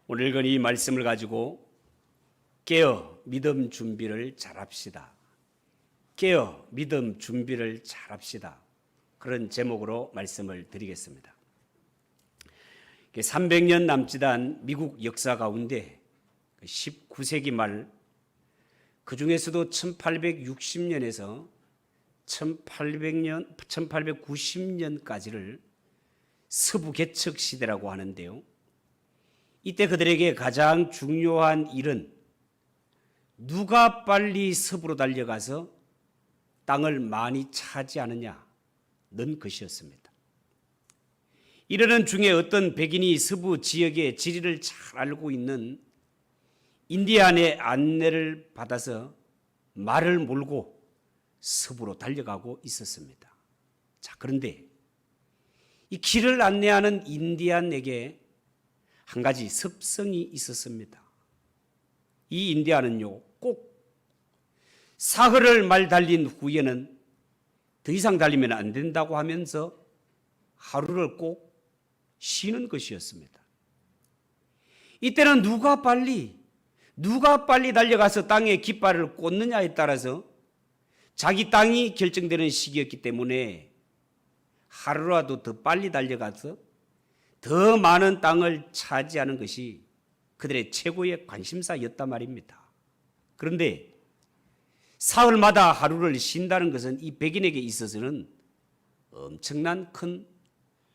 오늘 읽은 이 말씀을 가지고 깨어 믿음 준비를 잘합시다. 깨어 믿음 준비를 잘합시다. 그런 제목으로 말씀을 드리겠습니다. 300년 남짓한 미국 역사 가운데 19세기 말 그중에서도 1860년에서 1890년까지를 서부 개척 시대라고 하는데요. 이때 그들에게 가장 중요한 일은 누가 빨리 서부로 달려가서 땅을 많이 차지하느냐는 것이었습니다. 이러는 중에 어떤 백인이 서부 지역의 지리를 잘 알고 있는 인디안의 안내를 받아서 말을 몰고 서부로 달려가고 있었습니다. 자, 그런데 이 길을 안내하는 인디안에게 한 가지 습성이 있었습니다. 이 인디안은요, 꼭 사흘을 말 달린 후에는 더 이상 달리면 안 된다고 하면서 하루를 꼭 쉬는 것이었습니다. 이때는 누가 빨리 달려가서 땅에 깃발을 꽂느냐에 따라서 자기 땅이 결정되는 시기였기 때문에 하루라도 더 빨리 달려가서 더 많은 땅을 차지하는 것이 그들의 최고의 관심사였단 말입니다. 그런데 사흘마다 하루를 쉰다는 것은 이 백인에게 있어서는 엄청난 큰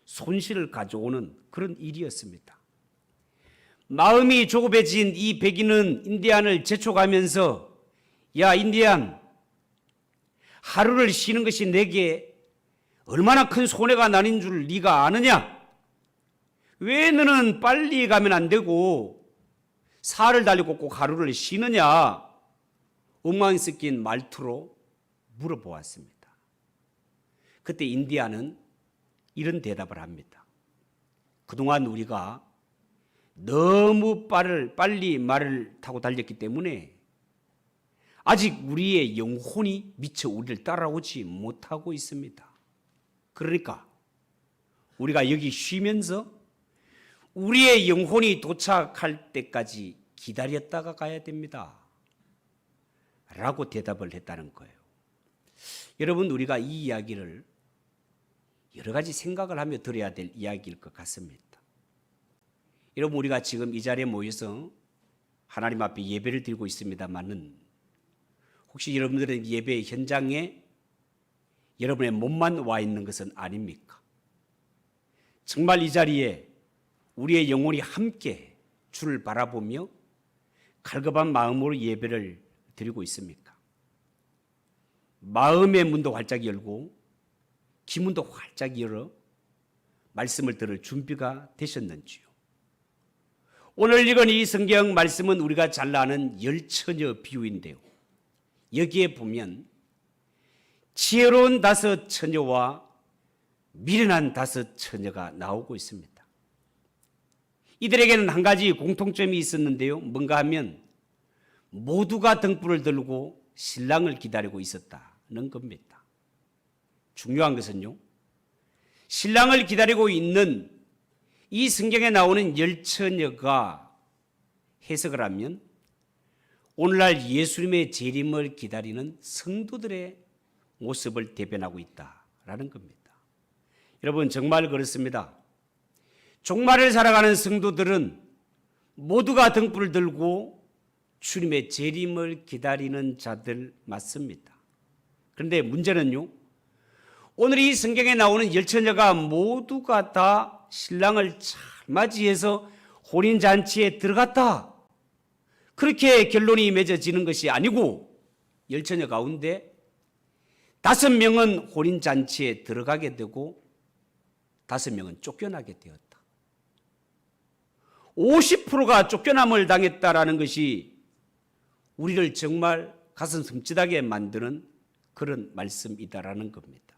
손실을 가져오는 그런 일이었습니다. 마음이 조급해진 이 백인은 인디안을 재촉하면서 야 인디안, 하루를 쉬는 것이 내게 얼마나 큰 손해가 나는 줄 네가 아느냐? 왜 너는 빨리 가면 안 되고 사흘을 달리고 꼭 하루를 쉬느냐? 엉망 섞인 말투로 물어보았습니다. 그때 인디안은 이런 대답을 합니다. 그동안 우리가 너무 빨리 말을 타고 달렸기 때문에 아직 우리의 영혼이 미처 우리를 따라오지 못하고 있습니다. 그러니까 우리가 여기 쉬면서 우리의 영혼이 도착할 때까지 기다렸다가 가야 됩니다. 라고 대답을 했다는 거예요. 여러분, 우리가 이 이야기를 여러 가지 생각을 하며 들어야 될 이야기일 것 같습니다. 여러분, 우리가 지금 이 자리에 모여서 하나님 앞에 예배를 드리고 있습니다만은 혹시 여러분들은 예배 현장에 여러분의 몸만 와 있는 것은 아닙니까? 정말 이 자리에 우리의 영혼이 함께 주를 바라보며 갈급한 마음으로 예배를 드리고 있습니까? 마음의 문도 활짝 열고 기문도 활짝 열어 말씀을 들을 준비가 되셨는지요? 오늘 읽은 이 성경 말씀은 우리가 잘 아는 열처녀 비유인데요. 여기에 보면 지혜로운 5 처녀와 미련한 5 처녀가 나오고 있습니다. 이들에게는 한 가지 공통점이 있었는데요. 뭔가 하면 모두가 등불을 들고 신랑을 기다리고 있었다는 겁니다. 중요한 것은요, 신랑을 기다리고 있는 이 성경에 나오는 열처녀가 해석을 하면 오늘날 예수님의 재림을 기다리는 성도들의 모습을 대변하고 있다라는 겁니다. 여러분, 정말 그렇습니다. 종말을 살아가는 성도들은 모두가 등불을 들고 주님의 재림을 기다리는 자들 맞습니다. 그런데 문제는요, 오늘 이 성경에 나오는 열처녀가 모두가 다 신랑을 잘 맞이해서 혼인잔치에 들어갔다, 그렇게 결론이 맺어지는 것이 아니고 열처녀 가운데 5명은 혼인잔치에 들어가게 되고 5명은 쫓겨나게 되었다. 50%가 쫓겨남을 당했다라는 것이 우리를 정말 가슴 섬찟하게 만드는 그런 말씀이다라는 겁니다.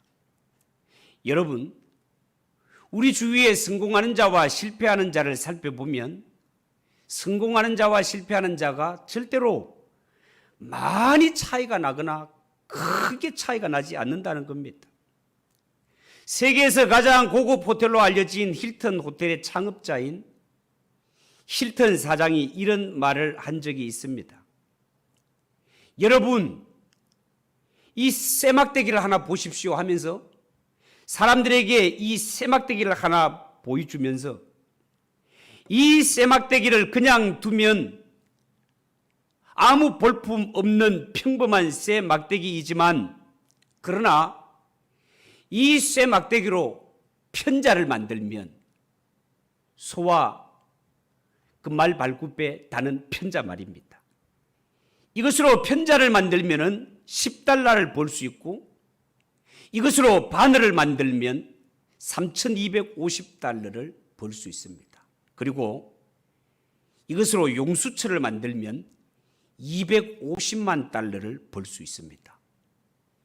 여러분, 우리 주위에 성공하는 자와 실패하는 자를 살펴보면 성공하는 자와 실패하는 자가 절대로 많이 차이가 나거나 크게 차이가 나지 않는다는 겁니다. 세계에서 가장 고급 호텔로 알려진 힐튼 호텔의 창업자인 힐튼 사장이 이런 말을 한 적이 있습니다. 여러분, 이 쇠막대기를 하나 보십시오 하면서 사람들에게 이 쇠막대기를 하나 보여주면서 이 쇠막대기를 그냥 두면 아무 볼품 없는 평범한 쇠막대기이지만 그러나 이 쇠막대기로 편자를 만들면 소와 그 말 발굽에 다는 편자 말입니다. 이것으로 편자를 만들면 10달러를 벌 수 있고 이것으로 바늘을 만들면 3,250달러를 벌 수 있습니다. 그리고 이것으로 용수철을 만들면 250만 달러를 벌 수 있습니다.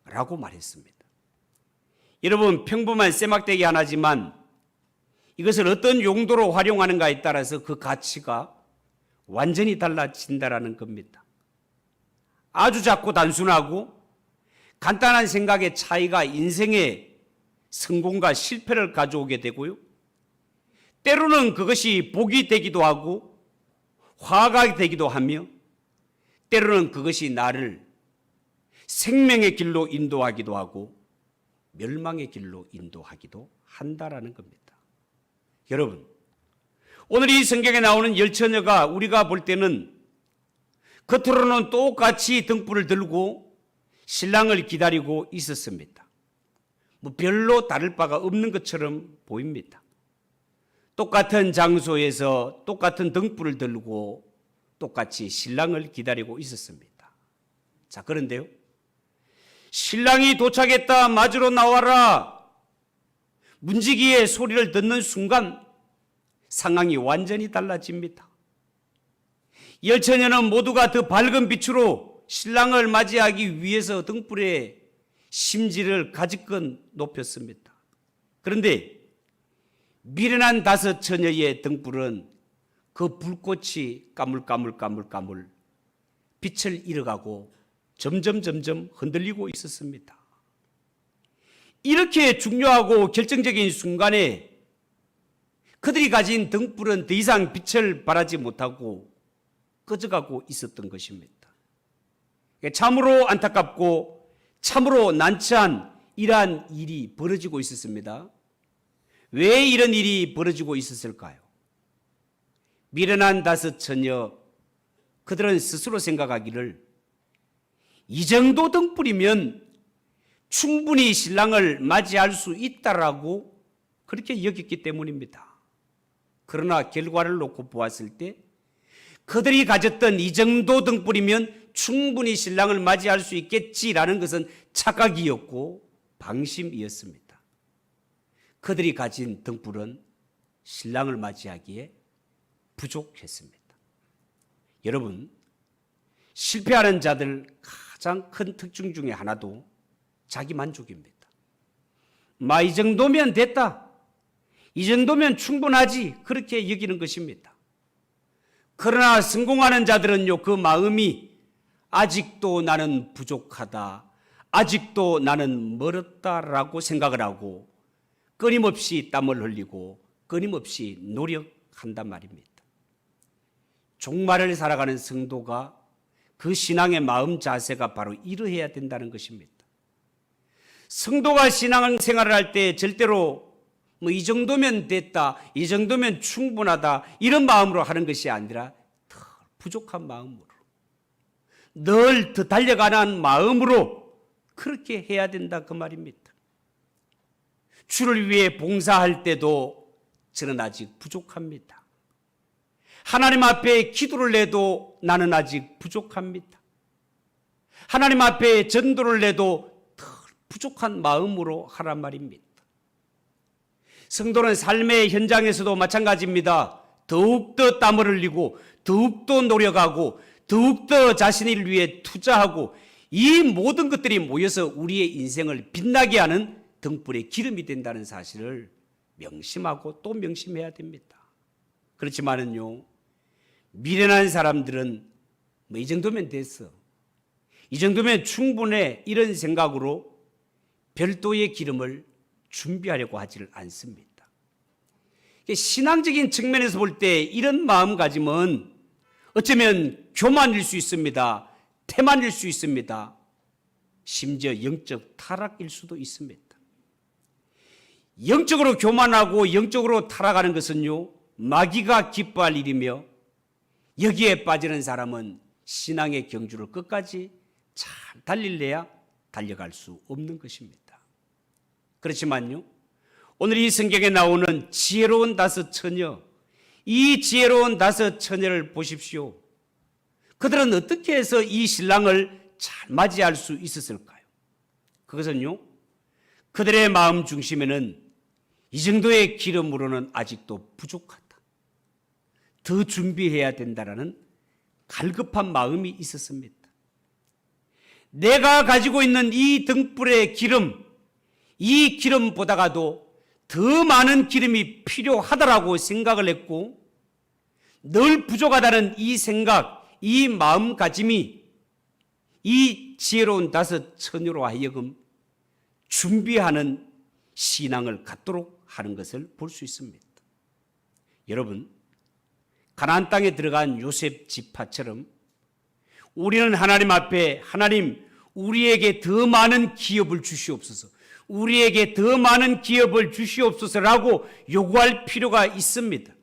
라고 말했습니다. 여러분, 평범한 쇠막대기 하나지만 이것을 어떤 용도로 활용하는가에 따라서 그 가치가 완전히 달라진다는 겁니다. 아주 작고 단순하고 간단한 생각의 차이가 인생의 성공과 실패를 가져오게 되고요. 때로는 그것이 복이 되기도 하고 화가 되기도 하며 때로는 그것이 나를 생명의 길로 인도하기도 하고 멸망의 길로 인도하기도 한다라는 겁니다. 여러분, 오늘 이 성경에 나오는 열처녀가 우리가 볼 때는 겉으로는 똑같이 등불을 들고 신랑을 기다리고 있었습니다. 별로 다를 바가 없는 것처럼 보입니다. 똑같은 장소에서 똑같은 등불을 들고 똑같이 신랑을 기다리고 있었습니다. 자, 그런데요, 신랑이 도착했다, 맞으러 나와라, 문지기의 소리를 듣는 순간 상황이 완전히 달라집니다. 열처녀는 모두가 더 밝은 빛으로 신랑을 맞이하기 위해서 등불의 심지를 가지건 높였습니다. 그런데 미련한 5 처녀의 등불은 그 불꽃이 까물까물 빛을 잃어가고 점점 흔들리고 있었습니다. 이렇게 중요하고 결정적인 순간에 그들이 가진 등불은 더 이상 빛을 발하지 못하고 꺼져가고 있었던 것입니다. 참으로 안타깝고 참으로 난처한 이러한 일이 벌어지고 있었습니다. 왜 이런 일이 벌어지고 있었을까요? 미련한 5 처녀, 그들은 스스로 생각하기를 이 정도 등불이면 충분히 신랑을 맞이할 수 있다라고 그렇게 여겼기 때문입니다. 그러나 결과를 놓고 보았을 때 그들이 가졌던 이 정도 등불이면 충분히 신랑을 맞이할 수 있겠지라는 것은 착각이었고 방심이었습니다. 그들이 가진 등불은 신랑을 맞이하기에 부족했습니다. 여러분, 실패하는 자들 가장 큰 특징 중에 하나도 자기 만족입니다. 이 정도면 됐다, 이 정도면 충분하지, 그렇게 여기는 것입니다. 그러나 성공하는 자들은요, 그 마음이 아직도 나는 부족하다, 아직도 나는 멀었다라고 생각을 하고 끊임없이 땀을 흘리고 끊임없이 노력한단 말입니다. 종말을 살아가는 성도가 그 신앙의 마음 자세가 바로 이러해야 된다는 것입니다. 성도가 신앙생활을 할 때 절대로 이 정도면 됐다, 이 정도면 충분하다, 이런 마음으로 하는 것이 아니라 더 부족한 마음으로, 늘 더 달려가는 마음으로 그렇게 해야 된다, 그 말입니다. 주를 위해 봉사할 때도 저는 아직 부족합니다. 하나님 앞에 기도를 내도 나는 아직 부족합니다. 하나님 앞에 전도를 내도 더 부족한 마음으로 하란 말입니다. 성도는 삶의 현장에서도 마찬가지입니다. 더욱더 땀을 흘리고 더욱더 노력하고 더욱더 자신을 위해 투자하고 이 모든 것들이 모여서 우리의 인생을 빛나게 하는 등불의 기름이 된다는 사실을 명심하고 또 명심해야 됩니다. 그렇지만은요, 미련한 사람들은 이 정도면 됐어, 이 정도면 충분해, 이런 생각으로 별도의 기름을 준비하려고 하지를 않습니다. 신앙적인 측면에서 볼 때 이런 마음가짐은 어쩌면 교만일 수 있습니다. 태만일 수 있습니다. 심지어 영적 타락일 수도 있습니다. 영적으로 교만하고 영적으로 타락하는 것은요, 마귀가 기뻐할 일이며 여기에 빠지는 사람은 신앙의 경주를 끝까지 잘 달릴래야 달려갈 수 없는 것입니다. 그렇지만요, 오늘 이 성경에 나오는 지혜로운 5 처녀, 이 지혜로운 5 처녀를 보십시오. 그들은 어떻게 해서 이 신랑을 잘 맞이할 수 있었을까요? 그것은요, 그들의 마음 중심에는 이 정도의 기름으로는 아직도 부족하다, 더 준비해야 된다라는 갈급한 마음이 있었습니다. 내가 가지고 있는 이 등불의 기름, 이 기름보다가도 더 많은 기름이 필요하다라고 생각을 했고, 늘 부족하다는 이 생각, 이 마음가짐이 이 지혜로운 5 처녀로 하여금 준비하는 신앙을 갖도록 하는 것을 볼 수 있습니다. 여러분, 가나안 땅에 들어간 요셉 지파처럼 우리는 하나님 앞에, 하나님 우리에게 더 많은 기업을 주시옵소서, 우리에게 더 많은 기업을 주시옵소서라고 요구할 필요가 있습니다.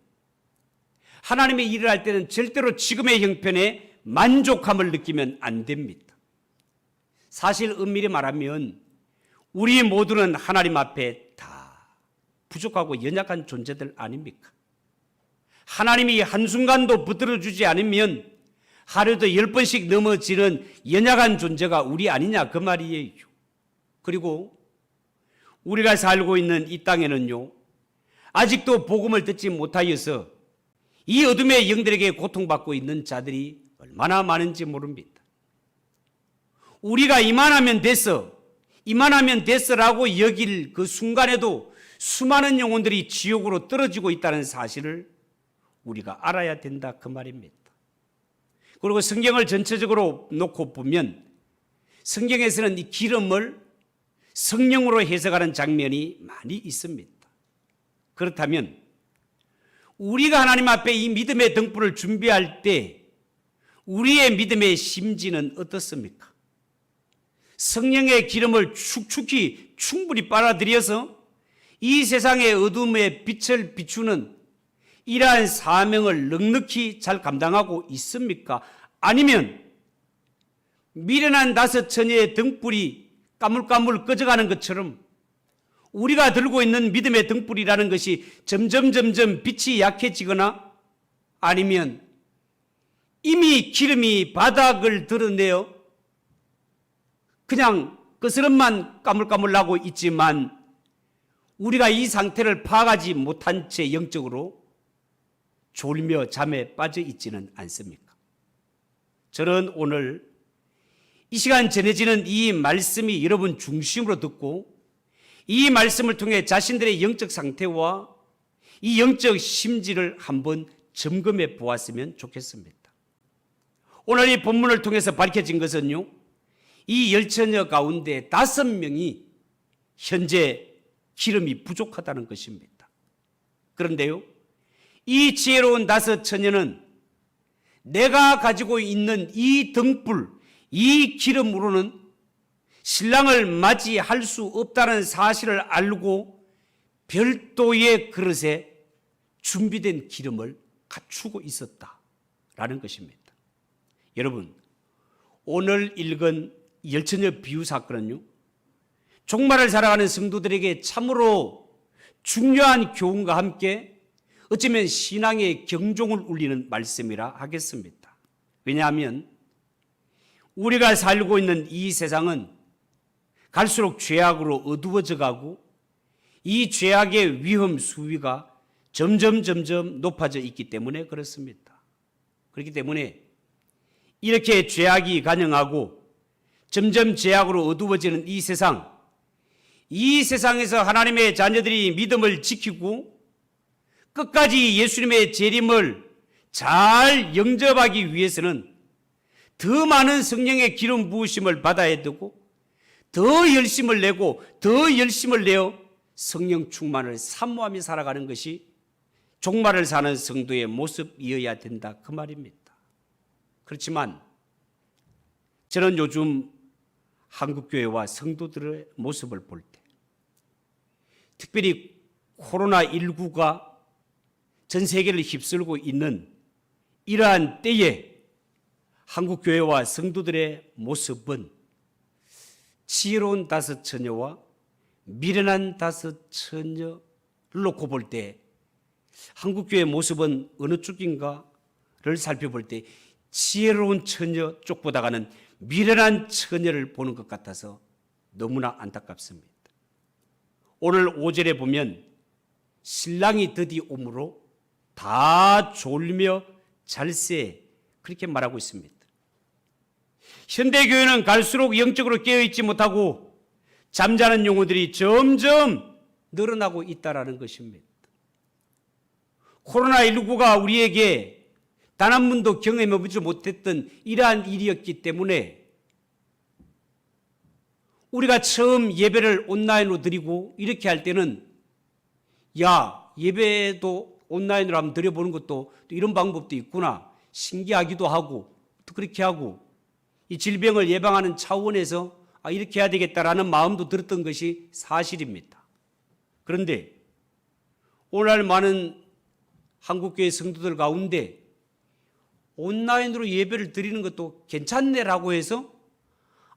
하나님의 일을 할 때는 절대로 지금의 형편에 만족함을 느끼면 안 됩니다. 사실 엄밀히 말하면 우리 모두는 하나님 앞에 다 부족하고 연약한 존재들 아닙니까? 하나님이 한순간도 붙들어주지 않으면 하루도 10번씩 넘어지는 연약한 존재가 우리 아니냐, 그 말이에요. 그리고 우리가 살고 있는 이 땅에는요, 아직도 복음을 듣지 못하여서 이 어둠의 영들에게 고통받고 있는 자들이 얼마나 많은지 모릅니다. 우리가 이만하면 됐어라고 여길 그 순간에도 수많은 영혼들이 지옥으로 떨어지고 있다는 사실을 우리가 알아야 된다, 그 말입니다. 그리고 성경을 전체적으로 놓고 보면 성경에서는 이 기름을 성령으로 해석하는 장면이 많이 있습니다. 그렇다면 우리가 하나님 앞에 이 믿음의 등불을 준비할 때 우리의 믿음의 심지는 어떻습니까? 성령의 기름을 축축히 충분히 빨아들여서 이 세상의 어둠의 빛을 비추는 이러한 사명을 넉넉히 잘 감당하고 있습니까? 아니면 미련한 5 처녀의 등불이 까물까물 꺼져가는 것처럼 우리가 들고 있는 믿음의 등불이라는 것이 점점 빛이 약해지거나, 아니면 이미 기름이 바닥을 드러내어 그냥 그스름만 까물까물 나고 있지만 우리가 이 상태를 파악하지 못한 채 영적으로 졸며 잠에 빠져 있지는 않습니까? 저는 오늘 이 시간 전해지는 이 말씀이 여러분 중심으로 듣고 이 말씀을 통해 자신들의 영적 상태와 이 영적 심지를 한번 점검해 보았으면 좋겠습니다. 오늘 이 본문을 통해서 밝혀진 것은요, 이 10처녀 가운데 5명이 현재 기름이 부족하다는 것입니다. 그런데요, 이 지혜로운 5 처녀는 내가 가지고 있는 이 등불, 이 기름으로는 신랑을 맞이할 수 없다는 사실을 알고 별도의 그릇에 준비된 기름을 갖추고 있었다라는 것입니다. 여러분, 오늘 읽은 10처녀 비유 사건은요, 종말을 살아가는 성도들에게 참으로 중요한 교훈과 함께 어쩌면 신앙의 경종을 울리는 말씀이라 하겠습니다. 왜냐하면 우리가 살고 있는 이 세상은 갈수록 죄악으로 어두워져 가고 이 죄악의 위험 수위가 점점 높아져 있기 때문에 그렇습니다. 그렇기 때문에 이렇게 죄악이 간영하고 점점 죄악으로 어두워지는 이 세상에서 하나님의 자녀들이 믿음을 지키고 끝까지 예수님의 재림을 잘 영접하기 위해서는 더 많은 성령의 기름 부으심을 받아야 되고 더 열심을 내고 더 열심을 내어 성령 충만을 사모하며 살아가는 것이 종말을 사는 성도의 모습이어야 된다 그 말입니다. 그렇지만 저는 요즘 한국교회와 성도들의 모습을 볼 때, 특별히 코로나19가 전 세계를 휩쓸고 있는 이러한 때에 한국교회와 성도들의 모습은 지혜로운 다섯 처녀와 미련한 다섯 처녀를 놓고 볼 때 한국교회의 모습은 어느 쪽인가를 살펴볼 때 지혜로운 처녀 쪽보다는 미련한 처녀를 보는 것 같아서 너무나 안타깝습니다. 오늘 5절에 보면 신랑이 드디 오므로 다 졸며 잘세 그렇게 말하고 있습니다. 현대교회는 갈수록 영적으로 깨어있지 못하고 잠자는 영혼들이 점점 늘어나고 있다는 것입니다. 코로나19가 우리에게 단 한 번도 경험해보지 못했던 이러한 일이었기 때문에 우리가 처음 예배를 온라인으로 드리고 이렇게 할 때는 예배도 온라인으로 한번 드려보는 것도 또 이런 방법도 있구나 신기하기도 하고 또 그렇게 하고 이 질병을 예방하는 차원에서 이렇게 해야 되겠다라는 마음도 들었던 것이 사실입니다. 그런데 오늘날 많은 한국교회 성도들 가운데 온라인으로 예배를 드리는 것도 괜찮네라고 해서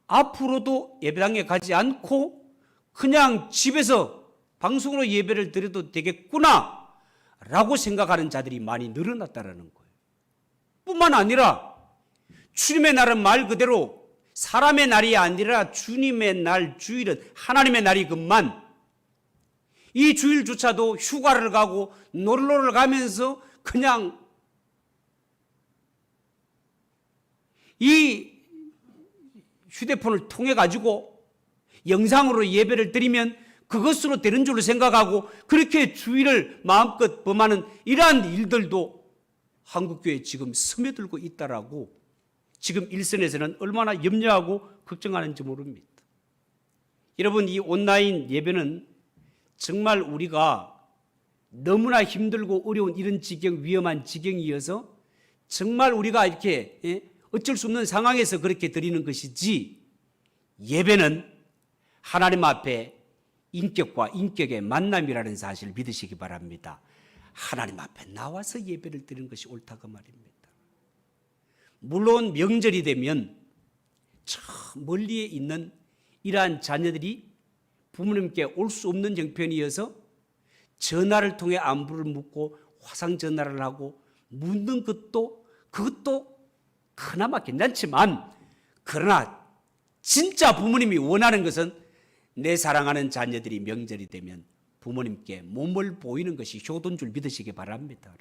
앞으로도 예배당에 가지 않고 그냥 집에서 방송으로 예배를 드려도 되겠구나 라고 생각하는 자들이 많이 늘어났다는 거예요. 뿐만 아니라 주님의 날은 말 그대로 사람의 날이 아니라 주님의 날, 주일은 하나님의 날이건만 이 주일조차도 휴가를 가고 놀러를 가면서 그냥 이 휴대폰을 통해 가지고 영상으로 예배를 드리면 그것으로 되는 줄로 생각하고 그렇게 주일을 마음껏 범하는 이러한 일들도 한국교회에 지금 스며들고 있다라고 지금 일선에서는 얼마나 염려하고 걱정하는지 모릅니다. 여러분, 이 온라인 예배는 정말 우리가 너무나 힘들고 어려운 이런 지경, 위험한 지경이어서 정말 우리가 이렇게 어쩔 수 없는 상황에서 그렇게 드리는 것이지, 예배는 하나님 앞에 인격과 인격의 만남이라는 사실을 믿으시기 바랍니다. 하나님 앞에 나와서 예배를 드리는 것이 옳다 그 말입니다. 물론 명절이 되면 저 멀리에 있는 이러한 자녀들이 부모님께 올 수 없는 형편이어서 전화를 통해 안부를 묻고 화상 전화를 하고 묻는 그것도 그나마 괜찮지만, 그러나 진짜 부모님이 원하는 것은 내 사랑하는 자녀들이 명절이 되면 부모님께 몸을 보이는 것이 효도인 줄 믿으시기 바랍니다.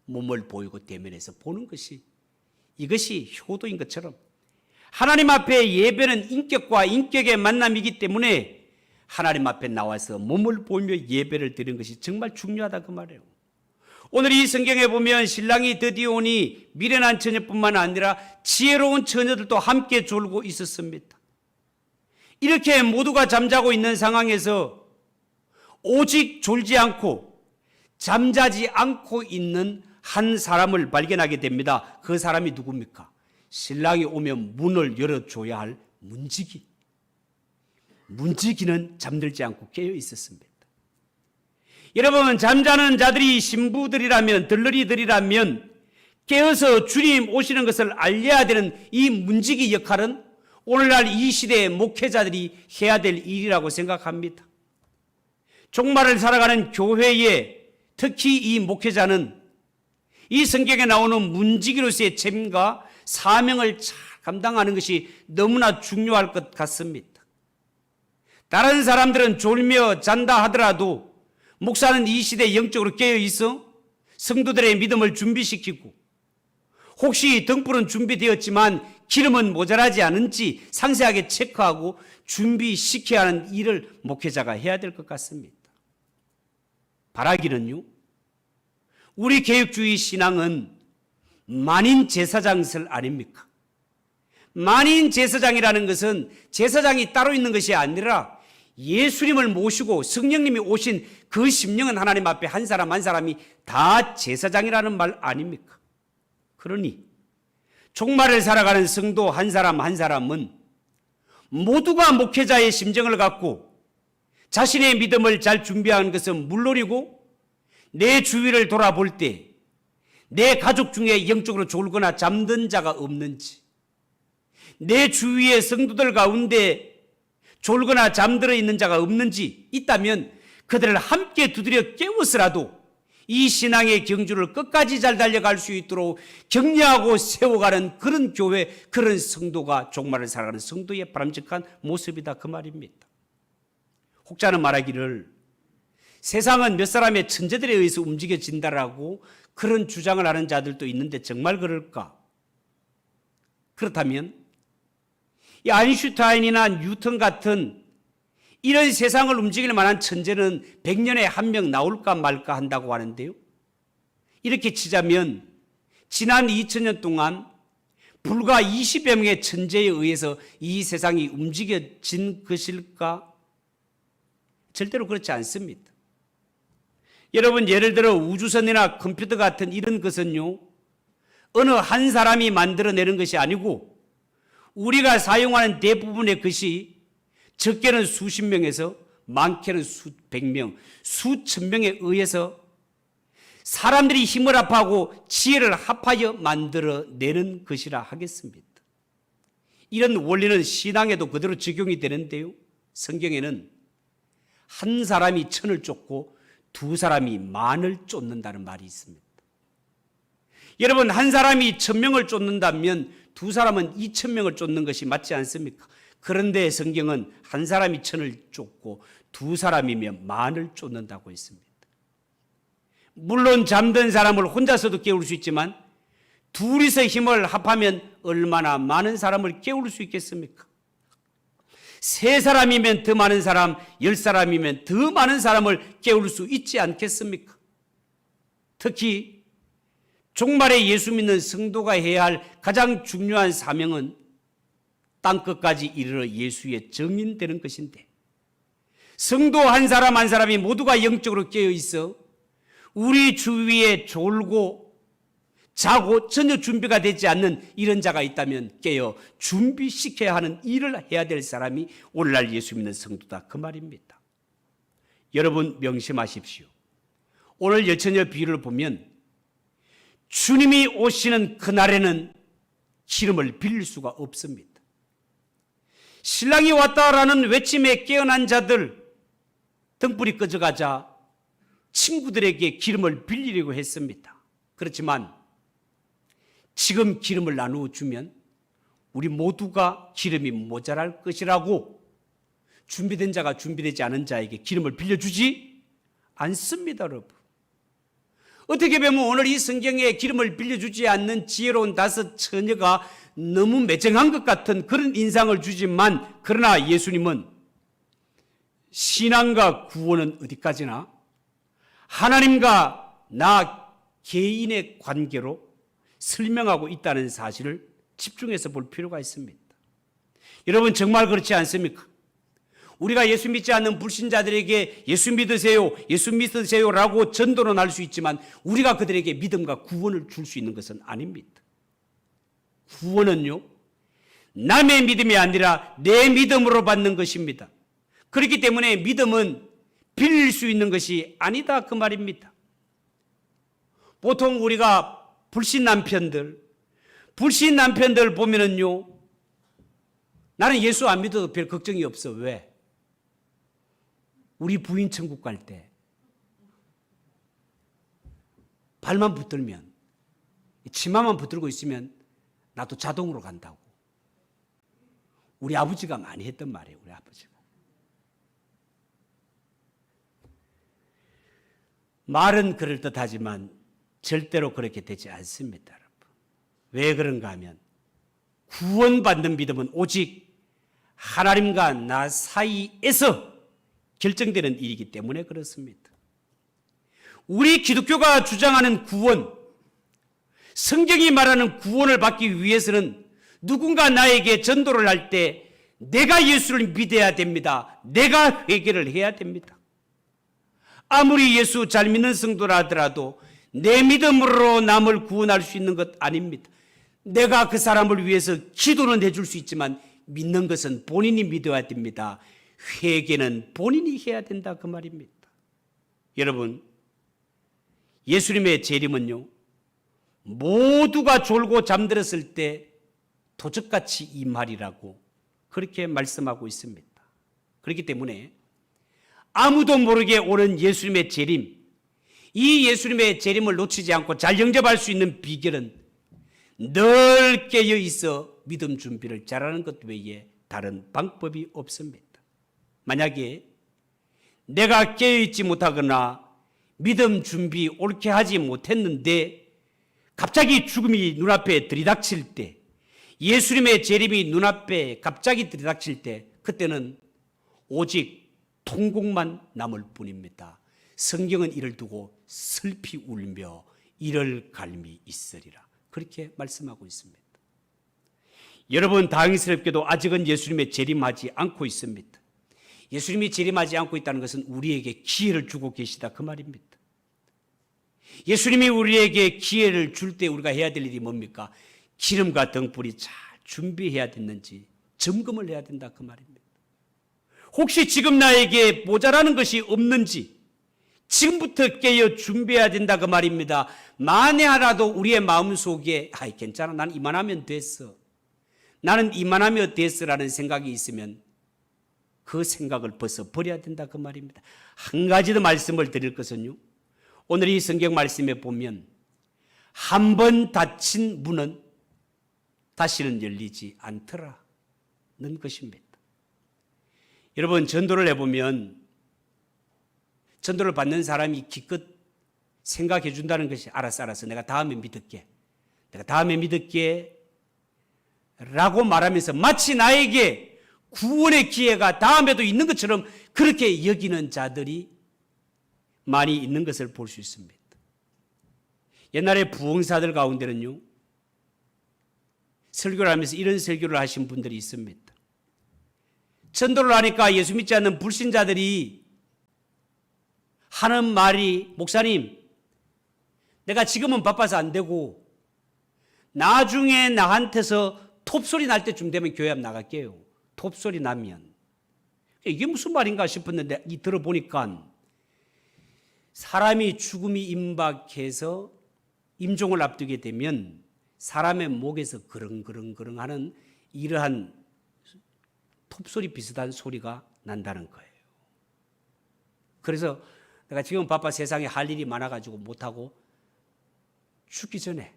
몸을 보이고 대면해서 보는 것이, 이것이 효도인 것처럼 하나님 앞에 예배는 인격과 인격의 만남이기 때문에 하나님 앞에 나와서 몸을 보이며 예배를 드리는 것이 정말 중요하다 그 말이에요. 오늘 이 성경에 보면 신랑이 드디어 오니 미련한 처녀뿐만 아니라 지혜로운 처녀들도 함께 졸고 있었습니다. 이렇게 모두가 잠자고 있는 상황에서 오직 졸지 않고 잠자지 않고 있는 한 사람을 발견하게 됩니다. 그 사람이 누굽니까? 신랑이 오면 문을 열어줘야 할 문지기. 문지기는 잠들지 않고 깨어 있었습니다. 여러분, 잠자는 자들이 신부들이라면, 들러리들이라면 깨어서 주님 오시는 것을 알려야 되는 이 문지기 역할은 오늘날 이 시대의 목회자들이 해야 될 일이라고 생각합니다. 종말을 살아가는 교회에 특히 이 목회자는 이 성경에 나오는 문지기로서의 책임과 사명을 잘 감당하는 것이 너무나 중요할 것 같습니다. 다른 사람들은 졸며 잔다 하더라도 목사는 이 시대에 영적으로 깨어 있어 성도들의 믿음을 준비시키고, 혹시 등불은 준비되었지만 기름은 모자라지 않은지 상세하게 체크하고 준비시켜야 하는 일을 목회자가 해야 될 것 같습니다. 바라기는요, 우리 개혁주의 신앙은 만인 제사장설 아닙니까? 만인 제사장이라는 것은 제사장이 따로 있는 것이 아니라 예수님을 모시고 성령님이 오신 그 심령은 하나님 앞에 한 사람 한 사람이 다 제사장이라는 말 아닙니까? 그러니 종말을 살아가는 성도 한 사람 한 사람은 모두가 목회자의 심정을 갖고 자신의 믿음을 잘 준비하는 것은 물론이고 내 주위를 돌아볼 때 내 가족 중에 영적으로 졸거나 잠든 자가 없는지, 내 주위의 성도들 가운데 졸거나 잠들어 있는 자가 없는지 있다면 그들을 함께 두드려 깨워서라도 이 신앙의 경주를 끝까지 잘 달려갈 수 있도록 격려하고 세워가는 그런 교회, 그런 성도가 종말을 살아가는 성도의 바람직한 모습이다, 그 말입니다. 혹자는 말하기를 세상은 몇 사람의 천재들에 의해서 움직여진다라고 그런 주장을 하는 자들도 있는데 정말 그럴까? 그렇다면 이 아인슈타인이나 뉴턴 같은 이런 세상을 움직일 만한 천재는 100년에 한 명 나올까 말까 한다고 하는데요. 이렇게 치자면 지난 2000년 동안 불과 20여 명의 천재에 의해서 이 세상이 움직여진 것일까? 절대로 그렇지 않습니다. 여러분, 예를 들어 우주선이나 컴퓨터 같은 이런 것은요, 어느 한 사람이 만들어내는 것이 아니고 우리가 사용하는 대부분의 것이 적게는 수십 명에서 많게는 수백 명, 수천 명에 의해서 사람들이 힘을 합하고 지혜를 합하여 만들어내는 것이라 하겠습니다. 이런 원리는 신앙에도 그대로 적용이 되는데요. 성경에는 한 사람이 천을 쫓고 두 사람이 만을 쫓는다는 말이 있습니다. 여러분, 한 사람이 1000명을 쫓는다면 두 사람은 2000명을 쫓는 것이 맞지 않습니까? 그런데 성경은 한 사람이 1000을 쫓고 두 사람이면 만을 쫓는다고 했습니다. 물론 잠든 사람을 혼자서도 깨울 수 있지만 둘이서 힘을 합하면 얼마나 많은 사람을 깨울 수 있겠습니까? 3사람이면 더 많은 사람, 10사람이면 더 많은 사람을 깨울 수 있지 않겠습니까? 특히 종말에 예수 믿는 성도가 해야 할 가장 중요한 사명은 땅끝까지 이르러 예수의 증인되는 것인데, 성도 한 사람 한 사람이 모두가 영적으로 깨어 있어 우리 주위에 졸고 자고 전혀 준비가 되지 않는 이런 자가 있다면 깨어 준비시켜야 하는 일을 해야 될 사람이 오늘날 예수 믿는 성도다, 그 말입니다. 여러분 명심하십시오. 오늘 열처녀 비유를 보면 주님이 오시는 그날에는 기름을 빌릴 수가 없습니다. 신랑이 왔다라는 외침에 깨어난 자들, 등불이 꺼져가자 친구들에게 기름을 빌리려고 했습니다. 그렇지만 지금 기름을 나누어 주면 우리 모두가 기름이 모자랄 것이라고 준비된 자가 준비되지 않은 자에게 기름을 빌려주지 않습니다, 여러분. 어떻게 보면 오늘 이 성경에 기름을 빌려주지 않는 지혜로운 5 처녀가 너무 매정한 것 같은 그런 인상을 주지만, 그러나 예수님은 신앙과 구원은 어디까지나 하나님과 나 개인의 관계로 설명하고 있다는 사실을 집중해서 볼 필요가 있습니다. 여러분, 정말 그렇지 않습니까? 우리가 예수 믿지 않는 불신자들에게 예수 믿으세요, 예수 믿으세요라고 전도는 할 수 있지만 우리가 그들에게 믿음과 구원을 줄 수 있는 것은 아닙니다. 구원은요, 남의 믿음이 아니라 내 믿음으로 받는 것입니다. 그렇기 때문에 믿음은 빌릴 수 있는 것이 아니다, 그 말입니다. 보통 우리가 불신 남편들 보면은요, 나는 예수 안 믿어도 별 걱정이 없어. 왜? 우리 부인 천국 갈 때 발만 붙들면, 치마만 붙들고 있으면 나도 자동으로 간다고. 우리 아버지가 많이 했던 말이에요, 우리 아버지가. 말은 그럴듯하지만 절대로 그렇게 되지 않습니다, 여러분. 왜 그런가 하면 구원받는 믿음은 오직 하나님과 나 사이에서 결정되는 일이기 때문에 그렇습니다. 우리 기독교가 주장하는 구원, 성경이 말하는 구원을 받기 위해서는 누군가 나에게 전도를 할 때 내가 예수를 믿어야 됩니다. 내가 회개를 해야 됩니다. 아무리 예수 잘 믿는 성도라 하더라도 내 믿음으로 남을 구원할 수 있는 것 아닙니다. 내가 그 사람을 위해서 기도는 해줄 수 있지만 믿는 것은 본인이 믿어야 됩니다. 회개는 본인이 해야 된다 그 말입니다. 여러분, 예수님의 재림은요, 모두가 졸고 잠들었을 때 도적같이 임하리라고 그렇게 말씀하고 있습니다. 그렇기 때문에 아무도 모르게 오는 예수님의 재림, 이 예수님의 재림을 놓치지 않고 잘 영접할 수 있는 비결은 늘 깨어 있어 믿음 준비를 잘하는 것 외에 다른 방법이 없습니다. 만약에 내가 깨어 있지 못하거나 믿음 준비 옳게 하지 못했는데 갑자기 죽음이 눈앞에 들이닥칠 때, 예수님의 재림이 눈앞에 갑자기 들이닥칠 때, 그때는 오직 통곡만 남을 뿐입니다. 성경은 이를 두고 슬피 울며 이를 갈미 있으리라 그렇게 말씀하고 있습니다. 여러분, 다행스럽게도 아직은 예수님의 재림하지 않고 있습니다. 예수님이 재림하지 않고 있다는 것은 우리에게 기회를 주고 계시다 그 말입니다. 예수님이 우리에게 기회를 줄 때 우리가 해야 될 일이 뭡니까? 기름과 등불이 잘 준비해야 됐는지 점검을 해야 된다 그 말입니다. 혹시 지금 나에게 모자라는 것이 없는지 지금부터 깨어 준비해야 된다 그 말입니다. 만에 하나도 우리의 마음속에 괜찮아, 나는 이만하면 됐어, 나는 이만하면 됐어라는 생각이 있으면 그 생각을 벗어 버려야 된다 그 말입니다. 한 가지 더 말씀을 드릴 것은요, 오늘 이 성경 말씀에 보면 한 번 닫힌 문은 다시는 열리지 않더라는 것입니다. 여러분, 전도를 해보면 전도를 받는 사람이 기껏 생각해 준다는 것이 알았어 내가 다음에 믿을게, 내가 다음에 믿을게 라고 말하면서 마치 나에게 구원의 기회가 다음에도 있는 것처럼 그렇게 여기는 자들이 많이 있는 것을 볼 수 있습니다. 옛날에 부흥사들 가운데는요, 설교를 하면서 이런 설교를 하신 분들이 있습니다. 전도를 하니까 예수 믿지 않는 불신자들이 하는 말이, 목사님, 내가 지금은 바빠서 안 되고 나중에 나한테서 톱소리 날 때쯤 되면 교회 앞 나갈게요. 톱소리 나면. 이게 무슨 말인가 싶었는데 들어보니까 사람이 죽음이 임박해서 임종을 앞두게 되면 사람의 목에서 그릉그릉그릉 하는 이러한 톱소리 비슷한 소리가 난다는 거예요. 그래서 내가 지금 바빠 세상에 할 일이 많아가지고 못하고 죽기 전에,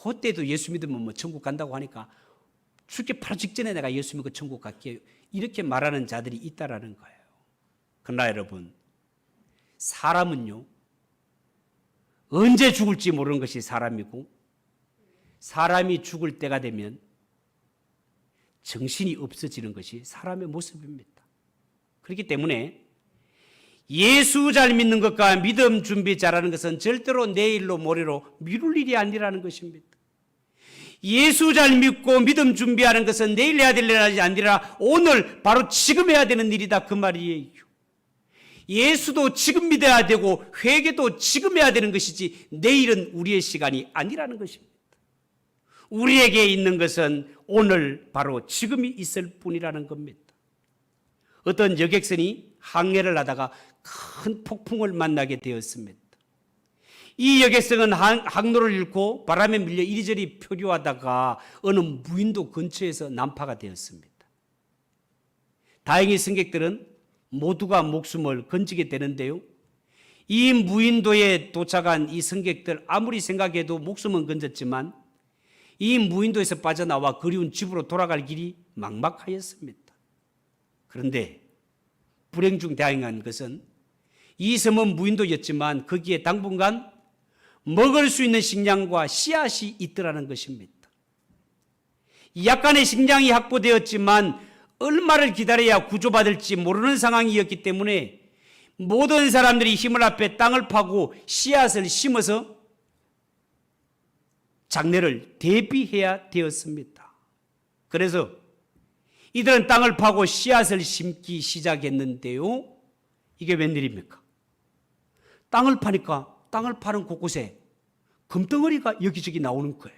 그때도 예수 믿으면 뭐 천국 간다고 하니까 죽기 바로 직전에 내가 예수 믿고 천국 갈게요, 이렇게 말하는 자들이 있다라는 거예요. 그러나 여러분, 사람은요, 언제 죽을지 모르는 것이 사람이고, 사람이 죽을 때가 되면 정신이 없어지는 것이 사람의 모습입니다. 그렇기 때문에 예수 잘 믿는 것과 믿음 준비 잘하는 것은 절대로 내일로 모레로 미룰 일이 아니라는 것입니다. 예수 잘 믿고 믿음 준비하는 것은 내일 해야 될 일이 아니라 오늘 바로 지금 해야 되는 일이다 그 말이에요. 예수도 지금 믿어야 되고 회개도 지금 해야 되는 것이지 내일은 우리의 시간이 아니라는 것입니다. 우리에게 있는 것은 오늘 바로 지금이 있을 뿐이라는 겁니다. 어떤 여객선이 항해를 하다가 큰 폭풍을 만나게 되었습니다. 이 여객선은 항로를 잃고 바람에 밀려 이리저리 표류하다가 어느 무인도 근처에서 난파가 되었습니다. 다행히 승객들은 모두가 목숨을 건지게 되는데요, 이 무인도에 도착한 이 승객들 아무리 생각해도 목숨은 건졌지만 이 무인도에서 빠져나와 그리운 집으로 돌아갈 길이 막막하였습니다. 그런데 불행 중 다행한 것은 이 섬은 무인도였지만 거기에 당분간 먹을 수 있는 식량과 씨앗이 있더라는 것입니다. 약간의 식량이 확보되었지만 얼마를 기다려야 구조받을지 모르는 상황이었기 때문에 모든 사람들이 힘을 합해 땅을 파고 씨앗을 심어서 장래를 대비해야 되었습니다. 그래서 이들은 땅을 파고 씨앗을 심기 시작했는데요. 이게 웬일입니까? 땅을 파니까 땅을 파는 곳곳에 금덩어리가 여기저기 나오는 거예요.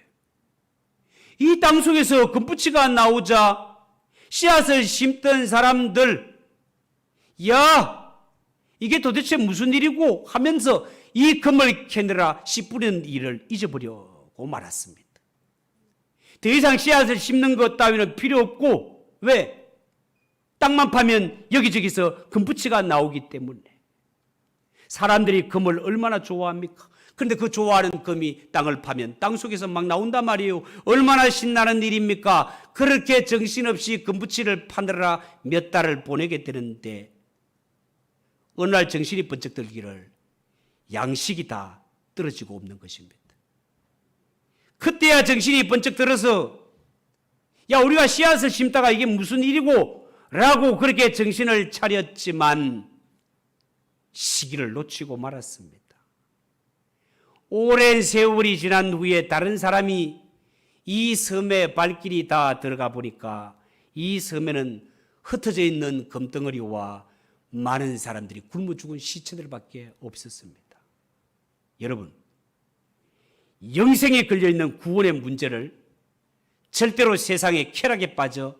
이 땅 속에서 금붙이가 나오자 씨앗을 심던 사람들, 야, 이게 도대체 무슨 일이고 하면서 이 금을 캐느라 씨 뿌리는 일을 잊어버리고 말았습니다. 더 이상 씨앗을 심는 것 따위는 필요 없고, 왜? 땅만 파면 여기저기서 금붙이가 나오기 때문에. 사람들이 금을 얼마나 좋아합니까? 그런데 그 좋아하는 금이 땅을 파면 땅 속에서 막 나온단 말이에요. 얼마나 신나는 일입니까? 그렇게 정신없이 금붙이를 파느라 몇 달을 보내게 되는데 어느 날 정신이 번쩍 들기를 양식이 다 떨어지고 없는 것입니다. 그때야 정신이 번쩍 들어서 야, 우리가 씨앗을 심다가 이게 무슨 일이고 라고 그렇게 정신을 차렸지만 시기를 놓치고 말았습니다. 오랜 세월이 지난 후에 다른 사람이 이 섬에 발길이 다 들어가 보니까 이 섬에는 흩어져 있는 금덩어리와 많은 사람들이 굶어 죽은 시체들밖에 없었습니다. 여러분, 영생에 걸려있는 구원의 문제를 절대로 세상의 쾌락에 빠져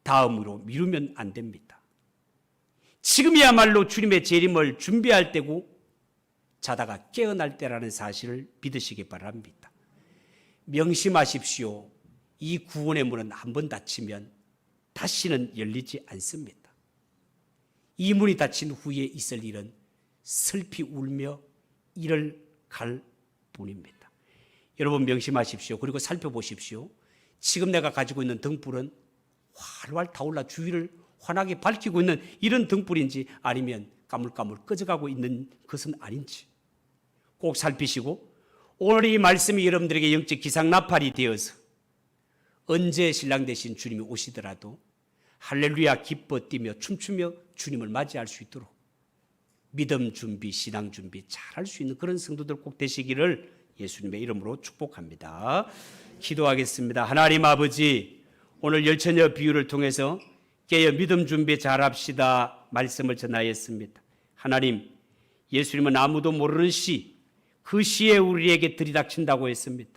다음으로 미루면 안 됩니다. 지금이야말로 주님의 재림을 준비할 때고 자다가 깨어날 때라는 사실을 믿으시기 바랍니다. 명심하십시오. 이 구원의 문은 한번 닫히면 다시는 열리지 않습니다. 이 문이 닫힌 후에 있을 일은 슬피 울며 이를 갈 뿐입니다. 여러분 명심하십시오. 그리고 살펴보십시오. 지금 내가 가지고 있는 등불은 활활 타올라 주위를 환하게 밝히고 있는 이런 등불인지 아니면 까물까물 꺼져가고 있는 것은 아닌지 꼭 살피시고 오늘 이 말씀이 여러분들에게 영적 기상나팔이 되어서 언제 신랑 되신 주님이 오시더라도 할렐루야 기뻐 뛰며 춤추며 주님을 맞이할 수 있도록 믿음 준비, 신앙 준비 잘할 수 있는 그런 성도들 꼭 되시기를 예수님의 이름으로 축복합니다. 기도하겠습니다. 하나님 아버지, 오늘 열처녀 비유를 통해서 깨어 믿음 준비 잘합시다 말씀을 전하였습니다. 하나님, 예수님은 아무도 모르는 시, 그 시에 우리에게 들이닥친다고 했습니다.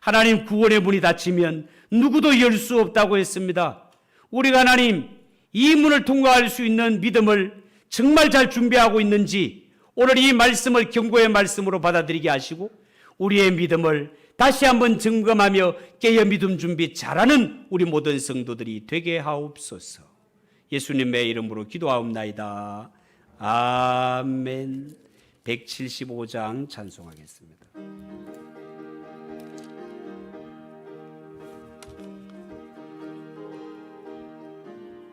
하나님, 구원의 문이 닫히면 누구도 열 수 없다고 했습니다. 우리가 하나님, 이 문을 통과할 수 있는 믿음을 정말 잘 준비하고 있는지 오늘 이 말씀을 경고의 말씀으로 받아들이게 하시고 우리의 믿음을 다시 한번 점검하며 깨어 믿음 준비 잘하는 우리 모든 성도들이 되게 하옵소서. 예수님의 이름으로 기도하옵나이다. 아멘. 175장 찬송하겠습니다.